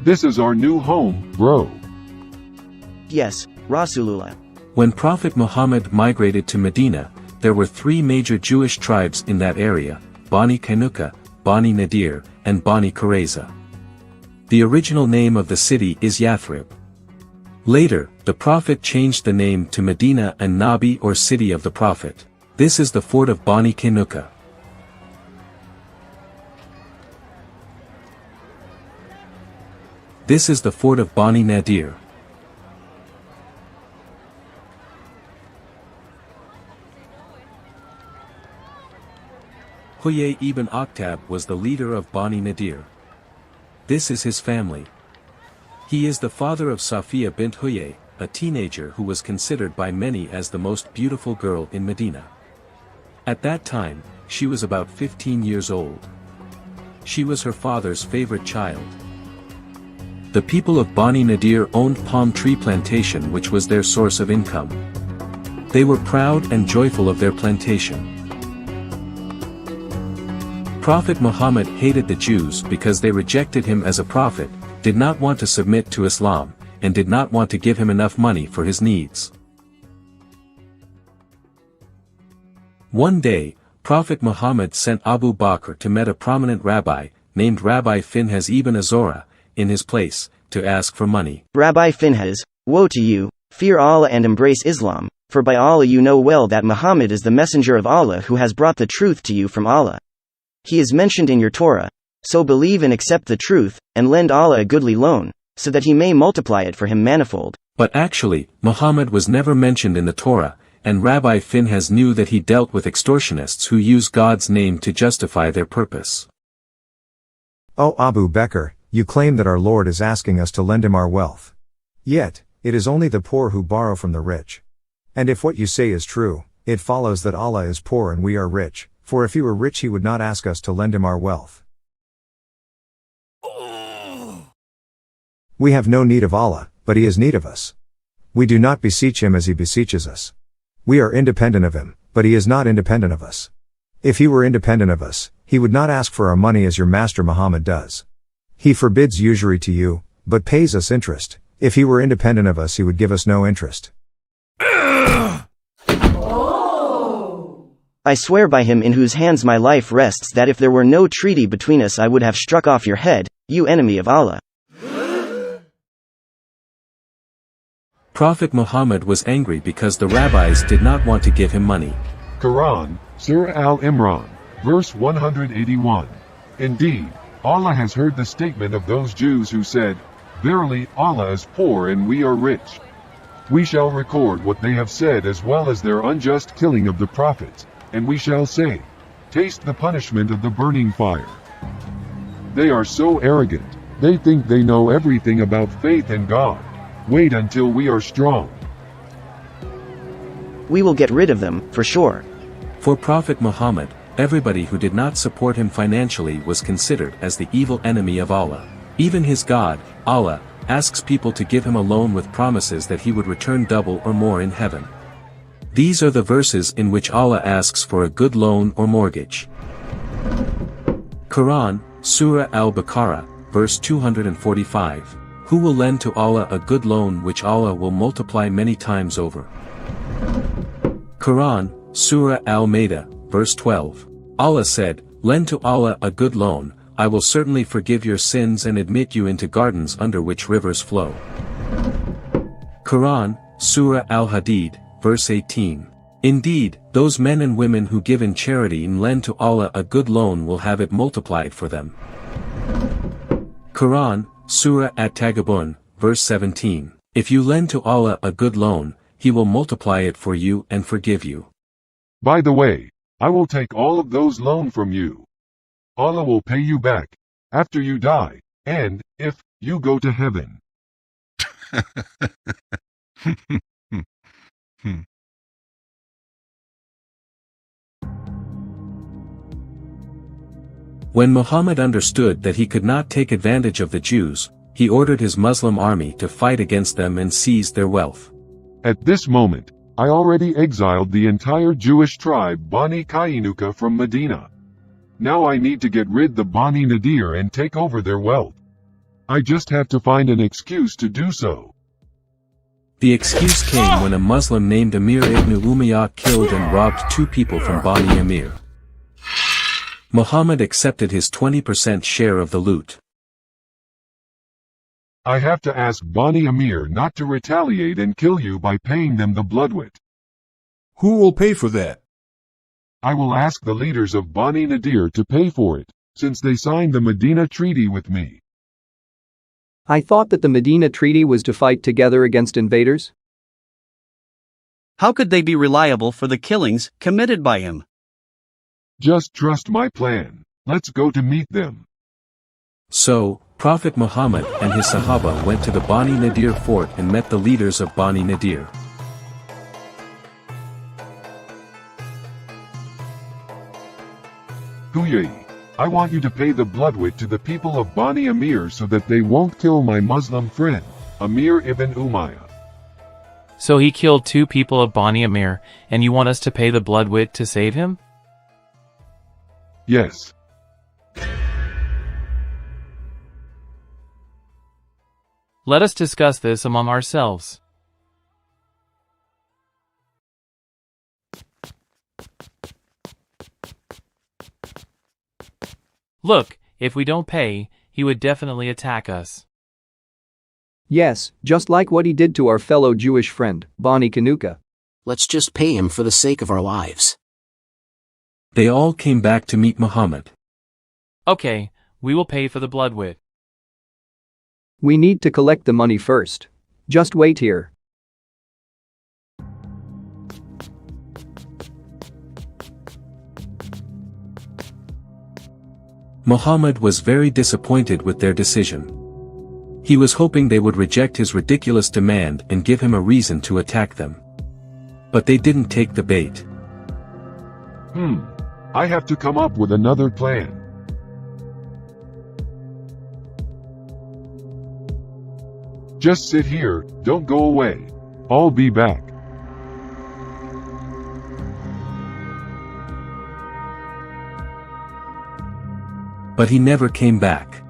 This is our new home, bro. Yes, Rasulullah. When Prophet Muhammad migrated to Medina, there were three major Jewish tribes in that area, Bani Qaynuqa, Bani Nadir, and Bani Qurayza. The original name of the city is Yathrib. Later, the Prophet changed the name to Medina and Nabi or City of the Prophet. This is the fort of Bani Qaynuqa. This is the fort of Bani Nadir. Huyay ibn Akhtab was the leader of Bani Nadir. This is his family. He is the father of Safiya bint Huyay, a teenager who was considered by many as the most beautiful girl in Medina. At that time, she was about 15 years old. She was her father's favorite child. The people of Bani Nadir owned palm tree plantation, which was their source of income. They were proud and joyful of their plantation. Prophet Muhammad hated the Jews because they rejected him as a prophet, did not want to submit to Islam, and did not want to give him enough money for his needs. One day, Prophet Muhammad sent Abu Bakr to meet a prominent rabbi, named Rabbi Finhas ibn Azora, in his place, to ask for money. Rabbi Finhas, woe to you, fear Allah and embrace Islam, for by Allah you know well that Muhammad is the messenger of Allah who has brought the truth to you from Allah. He is mentioned in your Torah, so believe and accept the truth, and lend Allah a goodly loan, so that he may multiply it for him manifold. But actually, Muhammad was never mentioned in the Torah, and Rabbi Finhas knew that he dealt with extortionists who use God's name to justify their purpose. O Abu Bakr, you claim that our Lord is asking us to lend him our wealth. Yet, it is only the poor who borrow from the rich. And if what you say is true, it follows that Allah is poor and we are rich, for if he were rich he would not ask us to lend him our wealth. We have no need of Allah, but he has need of us. We do not beseech him as he beseeches us. We are independent of him, but he is not independent of us. If he were independent of us, he would not ask for our money as your master Muhammad does. He forbids usury to you, but pays us interest. If he were independent of us he would give us no interest. I swear by him in whose hands my life rests that if there were no treaty between us I would have struck off your head, you enemy of Allah. Prophet Muhammad was angry because the rabbis did not want to give him money. Quran, Surah Al-Imran, verse 181. Indeed, Allah has heard the statement of those Jews who said, Verily, Allah is poor and we are rich. We shall record what they have said as well as their unjust killing of the prophets, and we shall say, Taste the punishment of the burning fire. They are so arrogant, they think they know everything about faith and God. Wait until we are strong. We will get rid of them, for sure. For Prophet Muhammad, everybody who did not support him financially was considered as the evil enemy of Allah. Even his God, Allah, asks people to give him a loan with promises that he would return double or more in heaven. These are the verses in which Allah asks for a good loan or mortgage. Quran, Surah Al-Baqarah, verse 245. Who will lend to Allah a good loan which Allah will multiply many times over? Quran, Surah Al-Ma'idah, verse 12. Allah said, Lend to Allah a good loan, I will certainly forgive your sins and admit you into gardens under which rivers flow. Quran, Surah Al-Hadid, verse 18. Indeed, those men and women who give in charity and lend to Allah a good loan will have it multiplied for them. Quran, Surah At-Tagabun, verse 17. If you lend to Allah a good loan, he will multiply it for you and forgive you. By the way, I will take all of those loans from you. Allah will pay you back, after you die, and, if, you go to heaven. When Muhammad understood that he could not take advantage of the Jews, he ordered his Muslim army to fight against them and seize their wealth. At this moment, I already exiled the entire Jewish tribe Bani Qaynuqa from Medina. Now I need to get rid of the Bani Nadir and take over their wealth. I just have to find an excuse to do so. The excuse came when a Muslim named Amir ibn Umayyah killed and robbed 2 people from Bani Amir. Muhammad accepted his 20% share of the loot. I have to ask Bani Amir not to retaliate and kill you by paying them the bloodwit. Who will pay for that? I will ask the leaders of Bani Nadir to pay for it, since they signed the Medina Treaty with me. I thought that the Medina Treaty was to fight together against invaders? How could they be reliable for the killings committed by him? Just trust my plan. Let's go to meet them. So, Prophet Muhammad and his Sahaba went to the Bani Nadir fort and met the leaders of Bani Nadir. Huyay, I want you to pay the bloodwit to the people of Bani Amir so that they won't kill my Muslim friend, Amir ibn Umayyah. So he killed 2 people of Bani Amir, and you want us to pay the bloodwit to save him? Yes. Let us discuss this among ourselves. Look, if we don't pay, he would definitely attack us. Yes, just like what he did to our fellow Jewish friend, Bani Kanuka. Let's just pay him for the sake of our lives. They all came back to meet Muhammad. Okay, we will pay for the bloodwit. We need to collect the money first. Just wait here. Muhammad was very disappointed with their decision. He was hoping they would reject his ridiculous demand and give him a reason to attack them. But they didn't take the bait. I have to come up with another plan. Just sit here, don't go away. I'll be back. But he never came back.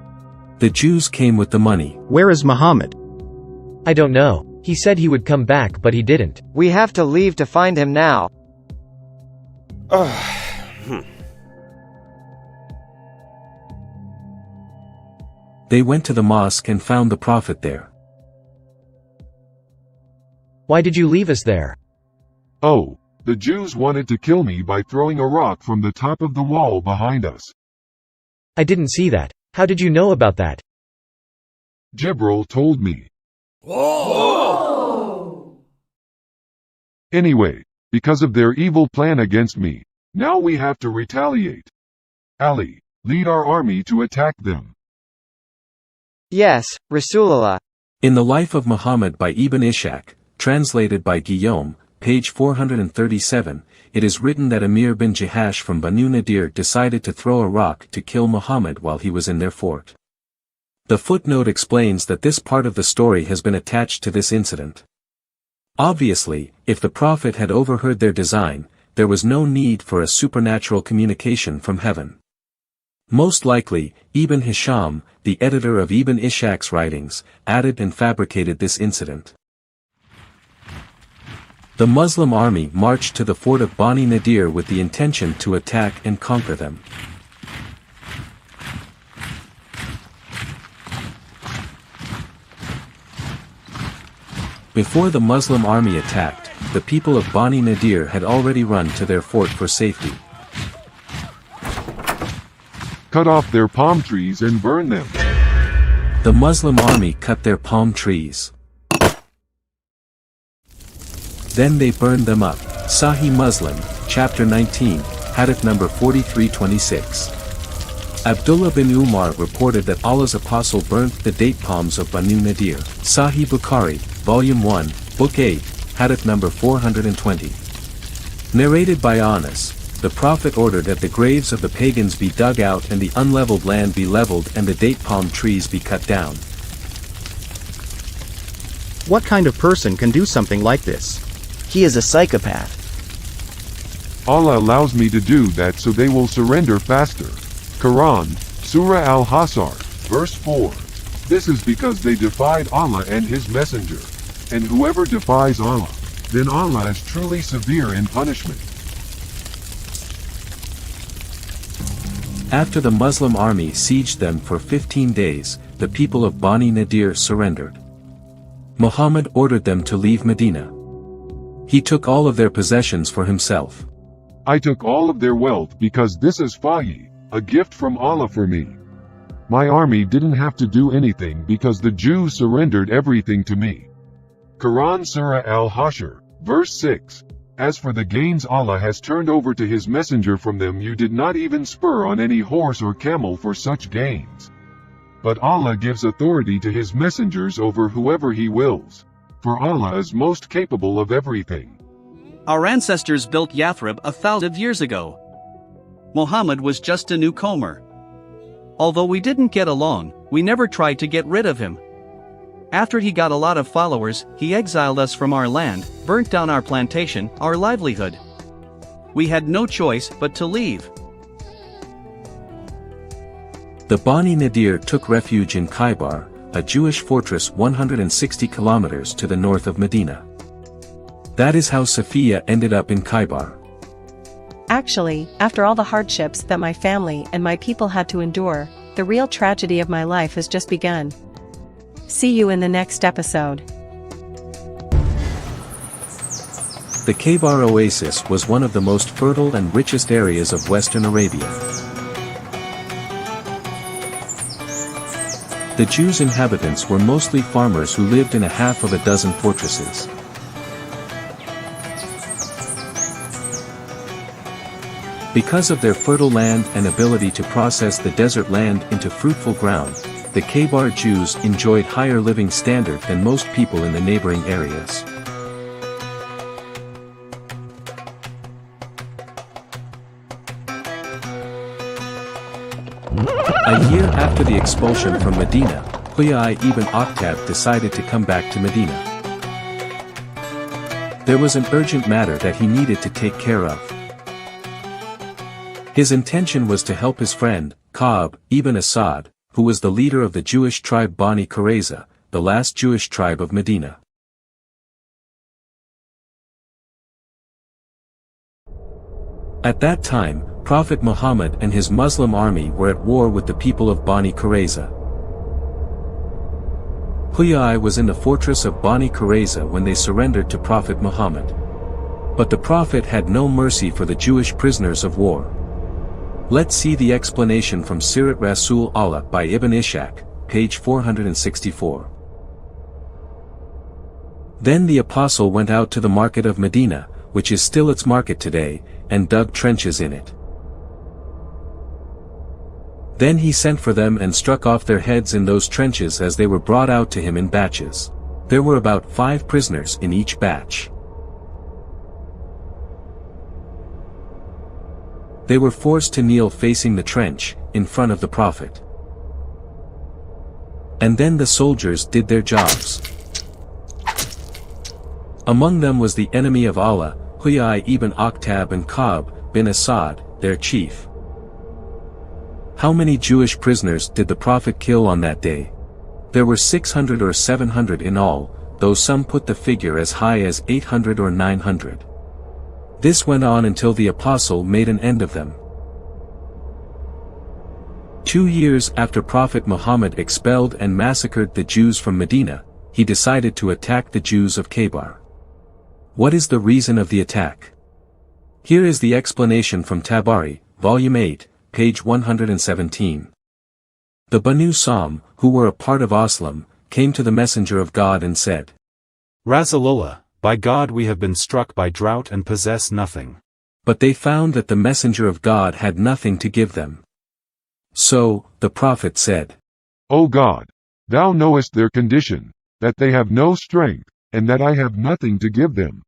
The Jews came with the money. Where is Muhammad? I don't know. He said he would come back, but he didn't. We have to leave to find him now. They went to the mosque and found the Prophet there. Why did you leave us there? Oh, the Jews wanted to kill me by throwing a rock from the top of the wall behind us. I didn't see that. How did you know about that? Jibril told me. Whoa! Anyway, because of their evil plan against me, now we have to retaliate. Ali, lead our army to attack them. Yes, Rasulullah. In the Life of Muhammad by Ibn Ishaq, translated by Guillaume, page 437, it is written that Amir bin Jahash from Banu Nadir decided to throw a rock to kill Muhammad while he was in their fort. The footnote explains that this part of the story has been attached to this incident. Obviously, if the Prophet had overheard their design, there was no need for a supernatural communication from heaven. Most likely, Ibn Hisham, the editor of Ibn Ishaq's writings, added and fabricated this incident. The Muslim army marched to the fort of Bani Nadir with the intention to attack and conquer them. Before the Muslim army attacked, the people of Bani Nadir had already run to their fort for safety. Cut off their palm trees and burn them. The Muslim army cut their palm trees. Then they burned them up. Sahih Muslim, chapter 19, hadith number 4326. Abdullah bin Umar reported that Allah's apostle burnt the date palms of Banu Nadir. Sahih Bukhari, volume 1, book 8, hadith number 420. Narrated by Anas, the Prophet ordered that the graves of the pagans be dug out and the unleveled land be leveled and the date palm trees be cut down. What kind of person can do something like this? He is a psychopath. Allah allows me to do that so they will surrender faster. Quran, Surah Al-Hasr, verse 4. This is because they defied Allah and His Messenger. And whoever defies Allah, then Allah is truly severe in punishment. After the Muslim army sieged them for 15 days, the people of Bani Nadir surrendered. Muhammad ordered them to leave Medina. He took all of their possessions for himself. I took all of their wealth because this is fayi, a gift from Allah for me. My army didn't have to do anything because the Jews surrendered everything to me. Quran Surah Al-Hashr, verse 6. As for the gains Allah has turned over to His Messenger from them, you did not even spur on any horse or camel for such gains. But Allah gives authority to His messengers over whoever He wills. For Allah is most capable of everything. Our ancestors built Yathrib 1,000 years ago. Muhammad was just a newcomer. Although we didn't get along, we never tried to get rid of him. After he got a lot of followers, he exiled us from our land, burnt down our plantation, our livelihood. We had no choice but to leave. The Bani Nadir took refuge in Khaybar, a Jewish fortress 160 kilometers to the north of Medina. That is how Safiya ended up in Khaybar. Actually, after all the hardships that my family and my people had to endure, the real tragedy of my life has just begun. See you in the next episode. The Khaybar oasis was one of the most fertile and richest areas of Western Arabia. The Jews' inhabitants were mostly farmers who lived in a half of a dozen fortresses. Because of their fertile land and ability to process the desert land into fruitful ground, the Khaybar Jews enjoyed higher living standard than most people in the neighboring areas. A year after the expulsion from Medina, Huyai ibn Akhtab decided to come back to Medina. There was an urgent matter that he needed to take care of. His intention was to help his friend, Ka'b ibn Asad, who was the leader of the Jewish tribe Bani Qurayza, the last Jewish tribe of Medina. At that time, Prophet Muhammad and his Muslim army were at war with the people of Bani Qurayza. Huyai was in the fortress of Bani Qurayza when they surrendered to Prophet Muhammad. But the Prophet had no mercy for the Jewish prisoners of war. Let's see the explanation from Sirat Rasul Allah by Ibn Ishaq, page 464. Then the apostle went out to the market of Medina, which is still its market today, and dug trenches in it. Then he sent for them and struck off their heads in those trenches as they were brought out to him in batches. There were about 5 prisoners in each batch. They were forced to kneel facing the trench, in front of the Prophet. And then the soldiers did their jobs. Among them was the enemy of Allah, Huyai ibn Akhtab, and Ka'b bin Asad, their chief. How many Jewish prisoners did the Prophet kill on that day? There were 600 or 700 in all, though some put the figure as high as 800 or 900. This went on until the apostle made an end of them. 2 years after Prophet Muhammad expelled and massacred the Jews from Medina, he decided to attack the Jews of Khaybar. What is the reason of the attack? Here is the explanation from Tabari, volume 8, page 117. The Banu Sam, who were a part of Aslam, came to the Messenger of God and said, Rasulullah, by God we have been struck by drought and possess nothing. But they found that the Messenger of God had nothing to give them. So, the Prophet said, O God, Thou knowest their condition, that they have no strength, and that I have nothing to give them.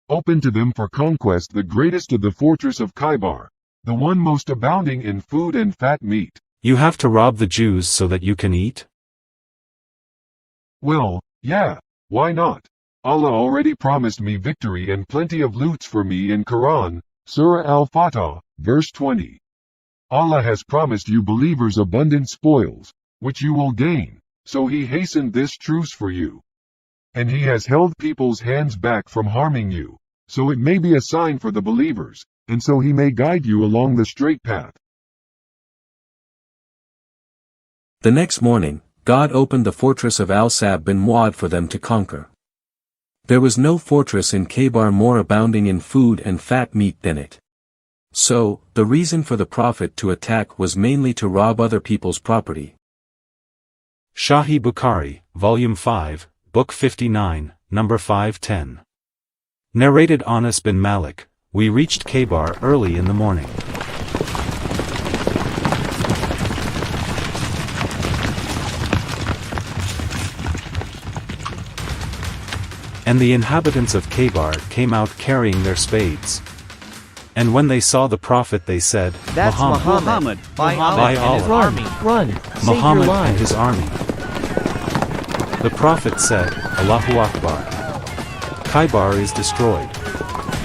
Open to them for conquest the greatest of the fortress of Khaybar, the one most abounding in food and fat meat. You have to rob the Jews so that you can eat? Well, yeah, why not? Allah already promised me victory and plenty of loots for me in Quran, Surah Al-Fatah, verse 20. Allah has promised you believers abundant spoils, which you will gain, so he hastened this truce for you. And he has held people's hands back from harming you, so it may be a sign for the believers, and so he may guide you along the straight path. The next morning, God opened the fortress of Al-Sab bin Muad for them to conquer. There was no fortress in Khaybar more abounding in food and fat meat than it. So, the reason for the Prophet to attack was mainly to rob other people's property. Sahih Bukhari, Volume 5, Book 59, Number 510. Narrated Anas bin Malik, we reached Khaybar early in the morning. And the inhabitants of Khaybar came out carrying their spades. And when they saw the Prophet they said, That's Muhammad, by Allah. Run, Muhammad and his army. The Prophet said, Allahu Akbar. Khaybar is destroyed.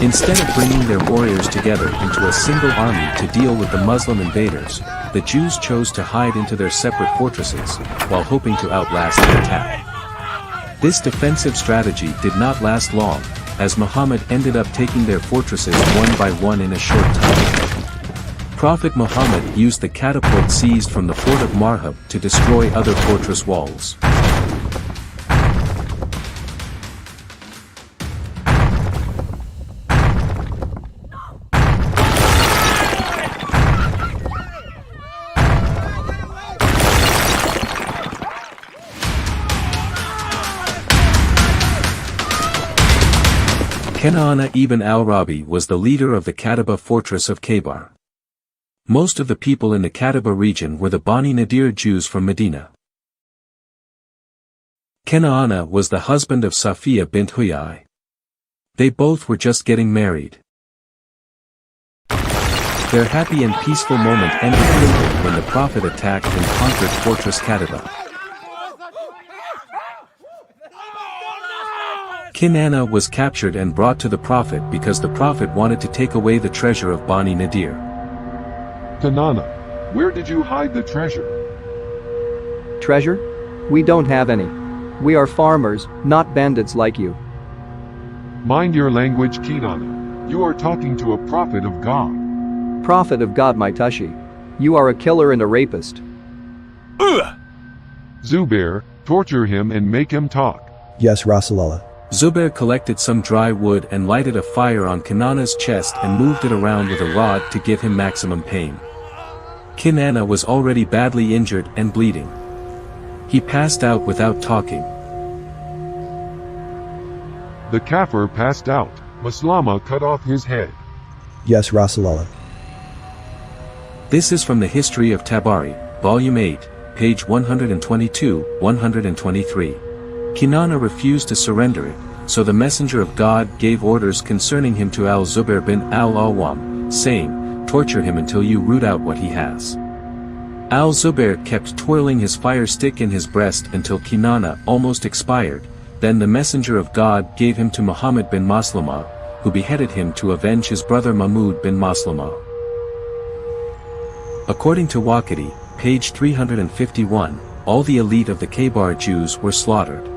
Instead of bringing their warriors together into a single army to deal with the Muslim invaders, the Jews chose to hide into their separate fortresses, while hoping to outlast the attack. This defensive strategy did not last long, as Muhammad ended up taking their fortresses one by one in a short time. Prophet Muhammad used the catapult seized from the fort of Marhab to destroy other fortress walls. Kenana ibn al-Rabi was the leader of the Kataba fortress of Khaybar. Most of the people in the Kataba region were the Bani Nadir Jews from Medina. Kenana was the husband of Safiya bint Huyai. They both were just getting married. Their happy and peaceful moment ended quickly when the Prophet attacked and conquered Fortress Kataba. Kinana was captured and brought to the Prophet because the Prophet wanted to take away the treasure of Bani Nadir. Kanana, where did you hide the treasure? Treasure? We don't have any. We are farmers, not bandits like you. Mind your language, Kinana. You are talking to a prophet of God. Prophet of God, my Tushi. You are a killer and a rapist. Zubair, torture him and make him talk. Yes, Rasulallah. Zubair collected some dry wood and lighted a fire on Kinana's chest and moved it around with a rod to give him maximum pain. Kinana was already badly injured and bleeding. He passed out without talking. The Kafir passed out. Maslama cut off his head. Yes, Rasulallah. This is from the History of Tabari, Volume 8, page 122-123. Kinana refused to surrender it, so the Messenger of God gave orders concerning him to al-Zubair bin al-Awwam, saying, torture him until you root out what he has. Al-Zubair kept twirling his fire stick in his breast until Kinana almost expired, then the Messenger of God gave him to Muhammad bin Maslama, who beheaded him to avenge his brother Mahmud bin Maslama. According to Waqidi, page 351, all the elite of the Khaybar Jews were slaughtered.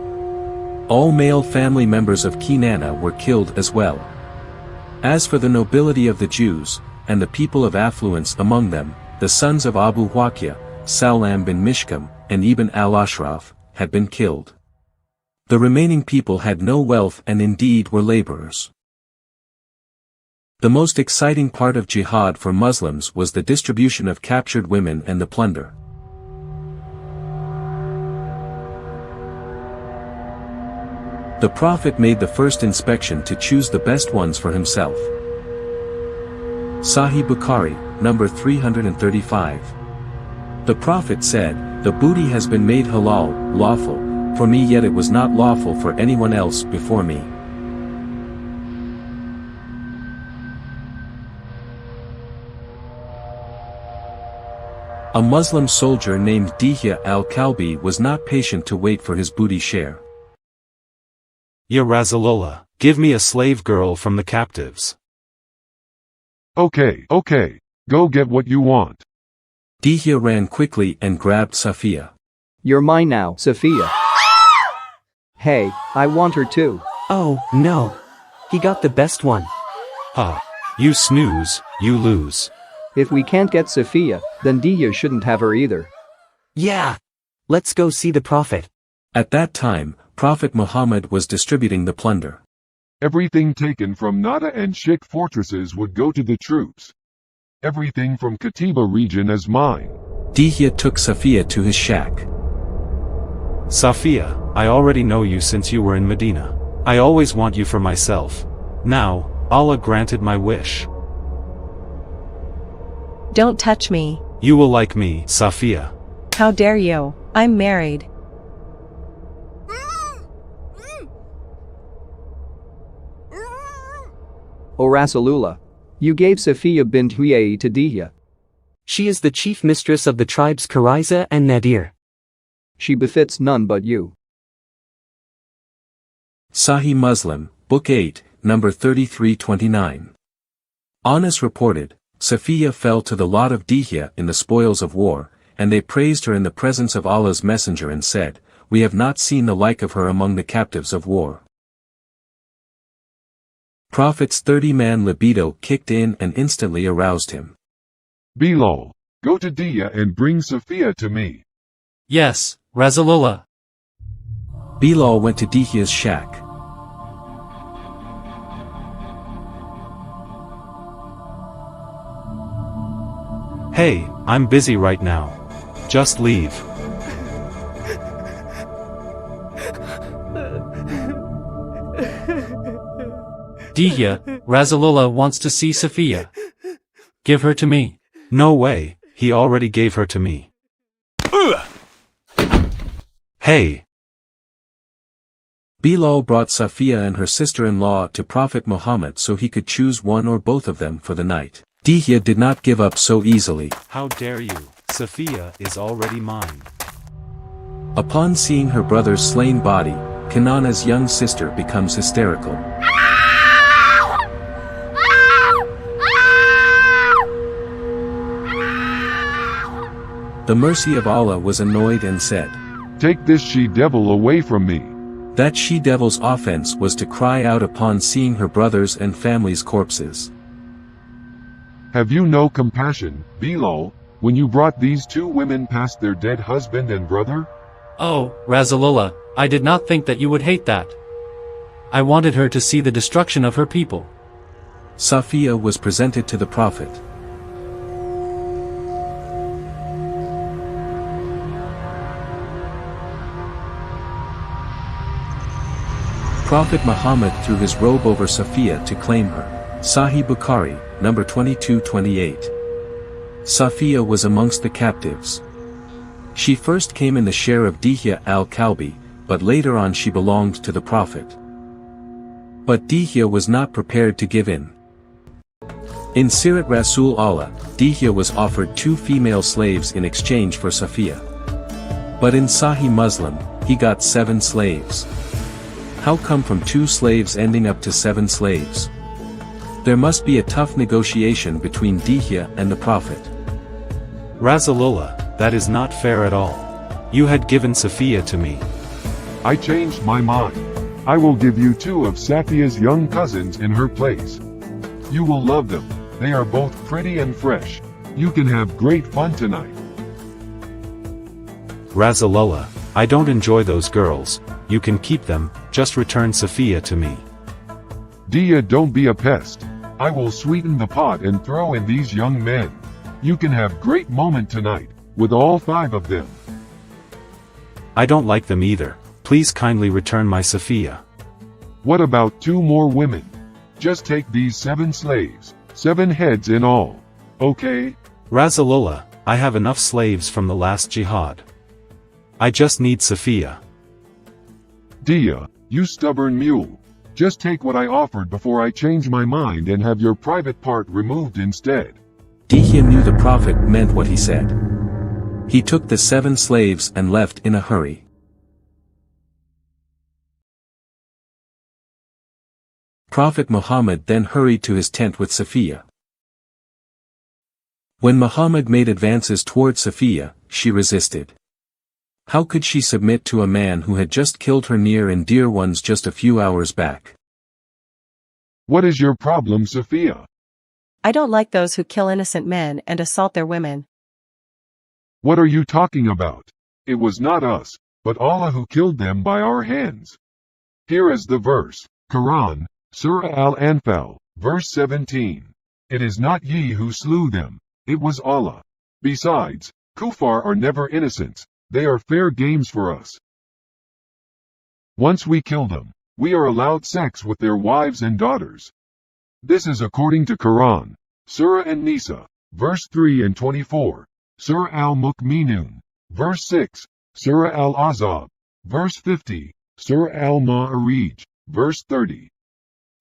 All male family members of Kinana were killed as well. As for the nobility of the Jews, and the people of affluence among them, the sons of Abu Waqia, Salam bin Mishkam, and Ibn al-Ashraf, had been killed. The remaining people had no wealth and indeed were laborers. The most exciting part of jihad for Muslims was the distribution of captured women and the plunder. The Prophet made the first inspection to choose the best ones for himself. Sahih Bukhari, number 335. The Prophet said, the booty has been made halal, lawful, for me yet it was not lawful for anyone else before me. A Muslim soldier named Dihya al-Kalbi was not patient to wait for his booty share. Ya Rasulallah, give me a slave girl from the captives. Okay, go get what you want. Dihya ran quickly and grabbed Safiya. You're mine now, Sophia. Hey, I want her too. Oh, no. He got the best one. Ha. You snooze, you lose. If we can't get Sophia, then Dia shouldn't have her either. Yeah. Let's go see the Prophet. At that time, Prophet Muhammad was distributing the plunder. Everything taken from Nada and Shik fortresses would go to the troops. Everything from Katiba region is mine. Dihya took Safiya to his shack. Safiya, I already know you since you were in Medina. I always want you for myself. Now, Allah granted my wish. Don't touch me. You will like me, Safiya. How dare you? I'm married. O Rasulullah. You gave Sophia bint Huyay to Dihya. She is the chief mistress of the tribes Kariza and Nadir. She befits none but you. Sahih Muslim, Book 8, number 3329. Anas reported, Safiya fell to the lot of Dihya in the spoils of war, and they praised her in the presence of Allah's Messenger and said, We have not seen the like of her among the captives of war. Prophet's 30-man libido kicked in and instantly aroused him. Bilal, go to Dia and bring Sophia to me. Yes, Rasulullah. Bilal went to Dihya's shack. Hey, I'm busy right now. Just leave. Dihya, Rasulullah wants to see Safiya. Give her to me. No way, he already gave her to me. Hey! Bilal brought Safiya and her sister-in-law to Prophet Muhammad so he could choose one or both of them for the night. Dihya did not give up so easily. How dare you, Safiya is already mine. Upon seeing her brother's slain body, Kanana's young sister becomes hysterical. The mercy of Allah was annoyed and said, Take this she-devil away from me. That she-devil's offense was to cry out upon seeing her brothers and family's corpses. Have you no compassion, Bilal, when you brought these two women past their dead husband and brother? Oh, Rasulullah, I did not think that you would hate that. I wanted her to see the destruction of her people. Safiya was presented to the Prophet. Prophet Muhammad threw his robe over Safiya to claim her. Sahih Bukhari, number 2228. Safiya was amongst the captives. She first came in the share of Dihya al-Kalbi, but later on she belonged to the Prophet. But Dihya was not prepared to give in. In Sirat Rasul Allah, Dihya was offered 2 female slaves in exchange for Safiya. But in Sahih Muslim, he got 7 slaves. How come from 2 slaves ending up to 7 slaves? There must be a tough negotiation between Dihya and the Prophet. Rasulullah, that is not fair at all. You had given Safiya to me. I changed my mind. I will give you 2 of Safiya's young cousins in her place. You will love them. They are both pretty and fresh. You can have great fun tonight. Rasulullah, I don't enjoy those girls. You can keep them, just return Safiya to me. Dia, don't be a pest. I will sweeten the pot and throw in these young men. You can have great moment tonight, with all 5 of them. I don't like them either. Please kindly return my Safiya. What about 2 more women? Just take these 7 slaves, 7 heads in all. Okay? Rasulullah, I have enough slaves from the last jihad. I just need Safiya. Dia, you stubborn mule. Just take what I offered before I change my mind and have your private part removed instead. Dihya knew the Prophet meant what he said. He took the 7 slaves and left in a hurry. Prophet Muhammad then hurried to his tent with Safiya. When Muhammad made advances toward Safiya, she resisted. How could she submit to a man who had just killed her near and dear ones just a few hours back? What is your problem, Sophia? I don't like those who kill innocent men and assault their women. What are you talking about? It was not us, but Allah who killed them by our hands. Here is the verse, Quran, Surah Al-Anfal, verse 17. It is not ye who slew them, it was Allah. Besides, kuffar are never innocents, they are fair games for us. Once we kill them, we are allowed sex with their wives and daughters. This is according to Quran, Surah An-Nisa, verse 3 and 24, Surah Al-Mu'minun, verse 6, Surah Al-Ahzab, verse 50, Surah Al-Ma'arij, verse 30.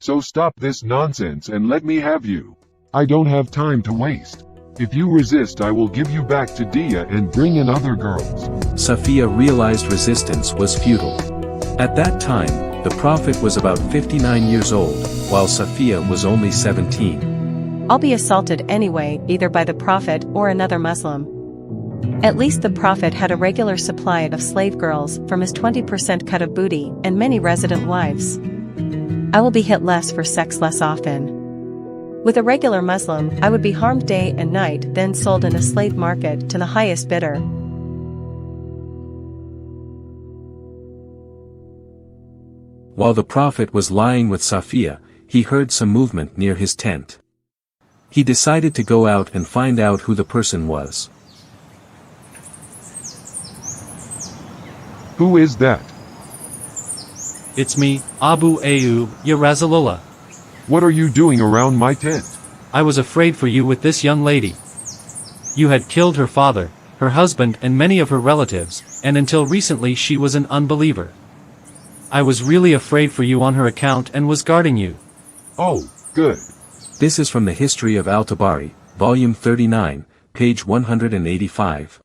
So stop this nonsense and let me have you. I don't have time to waste. If you resist, I will give you back to Dia and bring in other girls. Safiya realized resistance was futile. At that time, the Prophet was about 59 years old, while Safiya was only 17. I'll be assaulted anyway, either by the Prophet or another Muslim. At least the Prophet had a regular supply of slave girls from his 20% cut of booty and many resident wives. I will be hit less for sex less often. With a regular Muslim, I would be harmed day and night, then sold in a slave market to the highest bidder. While the Prophet was lying with Safiya, he heard some movement near his tent. He decided to go out and find out who the person was. Who is that? It's me, Abu Ayyub, ya Rasulullah. What are you doing around my tent? I was afraid for you with this young lady. You had killed her father, her husband and many of her relatives, and until recently she was an unbeliever. I was really afraid for you on her account and was guarding you. Oh, good. This is from the History of Al-Tabari, volume 39, page 185.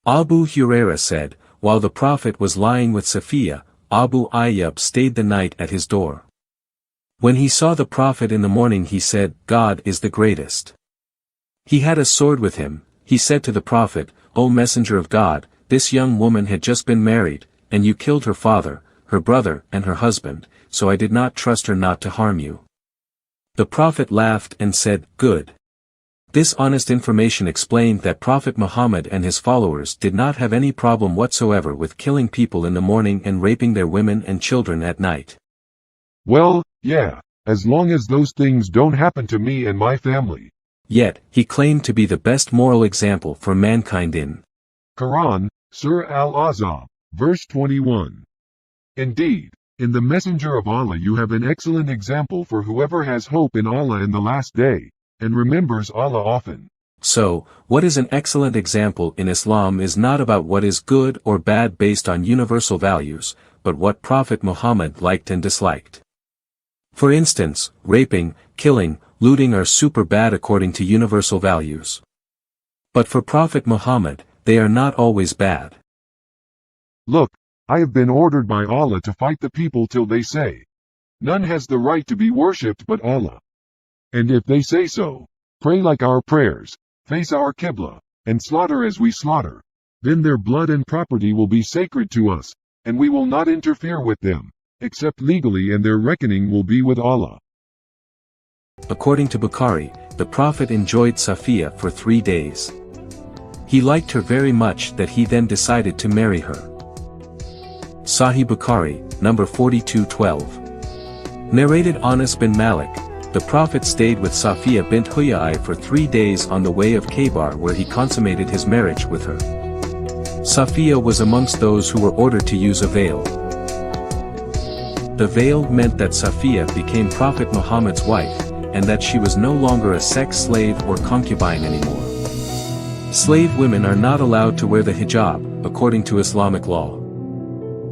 Abu Huraira said, while the Prophet was lying with Safiya, Abu Ayyub stayed the night at his door. When he saw the Prophet in the morning he said, God is the greatest. He had a sword with him. He said to the Prophet, O Messenger of God, this young woman had just been married, and you killed her father, her brother and her husband, so I did not trust her not to harm you. The Prophet laughed and said, Good. This honest information explained that Prophet Muhammad and his followers did not have any problem whatsoever with killing people in the morning and raping their women and children at night. Well, yeah, as long as those things don't happen to me and my family. Yet, he claimed to be the best moral example for mankind in Quran, Surah Al-Ahzab, verse 21. Indeed, in the Messenger of Allah you have an excellent example for whoever has hope in Allah in the last day, and remembers Allah often. So, what is an excellent example in Islam is not about what is good or bad based on universal values, but what Prophet Muhammad liked and disliked. For instance, raping, killing, looting are super bad according to universal values. But for Prophet Muhammad, they are not always bad. Look, I have been ordered by Allah to fight the people till they say, none has the right to be worshipped but Allah. And if they say so, pray like our prayers, face our Qibla, and slaughter as we slaughter, then their blood and property will be sacred to us, and we will not interfere with them, except legally, and their reckoning will be with Allah. According to Bukhari, the Prophet enjoyed Safiya for 3 days. He liked her very much that he then decided to marry her. Sahih Bukhari, number 4212. Narrated Anas bin Malik, the Prophet stayed with Safiya bint Huyai for 3 days on the way of Khaybar where he consummated his marriage with her. Safiya was amongst those who were ordered to use a veil. The veil meant that Safiya became Prophet Muhammad's wife, and that she was no longer a sex slave or concubine anymore. Slave women are not allowed to wear the hijab, according to Islamic law.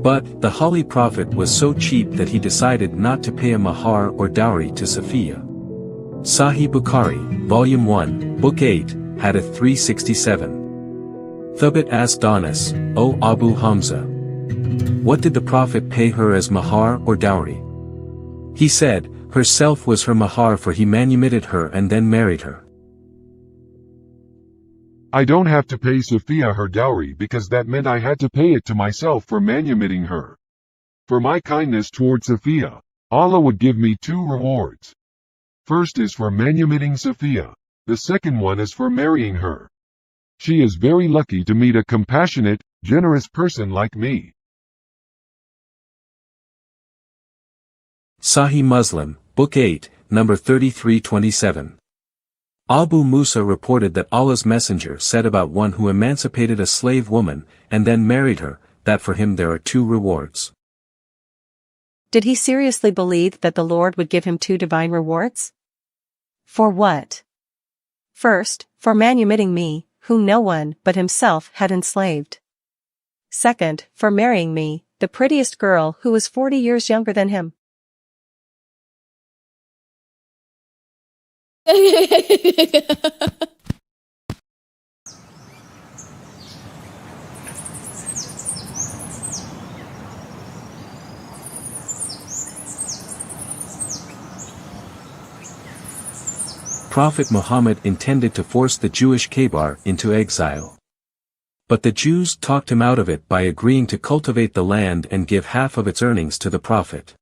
But, the Holy Prophet was so cheap that he decided not to pay a mahar or dowry to Safiya. Sahih Bukhari, Volume 1, Book 8, Hadith 367. Thubit asked Anas, O Abu Hamza, what did the Prophet pay her as mahar or dowry? He said, herself was her mahar, for he manumitted her and then married her. I don't have to pay Sophia her dowry because that meant I had to pay it to myself for manumitting her. For my kindness toward Sophia, Allah would give me 2 rewards. First is for manumitting Sophia, the second one is for marrying her. She is very lucky to meet a compassionate, generous person like me. Sahih Muslim, Book 8, number 3327. Abu Musa reported that Allah's Messenger said about one who emancipated a slave woman, and then married her, that for him there are 2 rewards. Did he seriously believe that the Lord would give him 2 divine rewards? For what? First, for manumitting me, whom no one but himself had enslaved. Second, for marrying me, the prettiest girl who was 40 years younger than him. Prophet Muhammad intended to force the Jewish Khaybar into exile. But the Jews talked him out of it by agreeing to cultivate the land and give half of its earnings to the Prophet.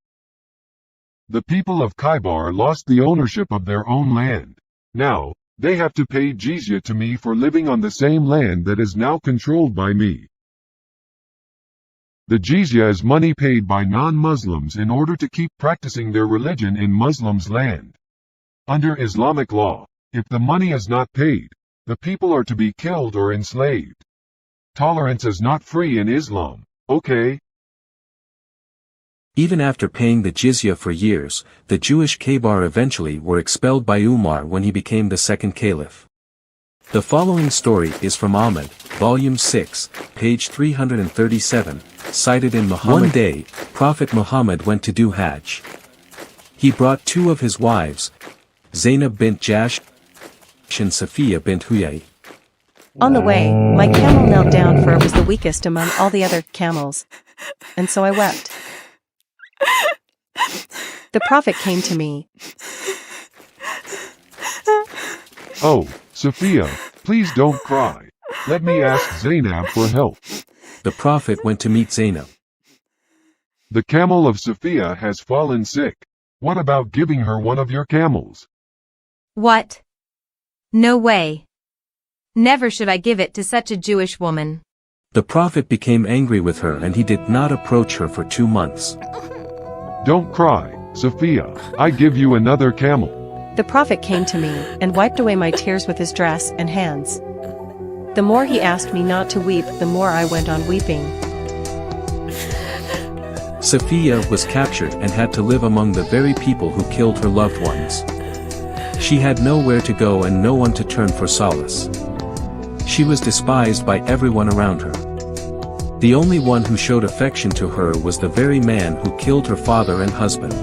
The people of Khaybar lost the ownership of their own land. Now, they have to pay jizya to me for living on the same land that is now controlled by me. The jizya is money paid by non-Muslims in order to keep practicing their religion in Muslims' land. Under Islamic law, if the money is not paid, the people are to be killed or enslaved. Tolerance is not free in Islam, okay? Even after paying the jizya for years, the Jewish Khaybar eventually were expelled by Umar when he became the second caliph. The following story is from Ahmad, volume 6, page 337, cited in Muhammad. One day, Prophet Muhammad went to do Hajj. He brought 2 of his wives, Zainab bint Jahsh and Safiya bint Huyay. On the way, my camel knelt down for it was the weakest among all the other camels. And so I wept. The Prophet came to me. Oh, Sophia, please don't cry. Let me ask Zainab for help. The Prophet went to meet Zainab. The camel of Sophia has fallen sick. What about giving her one of your camels? What? No way. Never should I give it to such a Jewish woman. The Prophet became angry with her and he did not approach her for 2 months. Don't cry, Sophia. I give you another camel. The Prophet came to me and wiped away my tears with his dress and hands. The more he asked me not to weep, the more I went on weeping. Sophia was captured and had to live among the very people who killed her loved ones. She had nowhere to go and no one to turn for solace. She was despised by everyone around her. The only one who showed affection to her was the very man who killed her father and husband.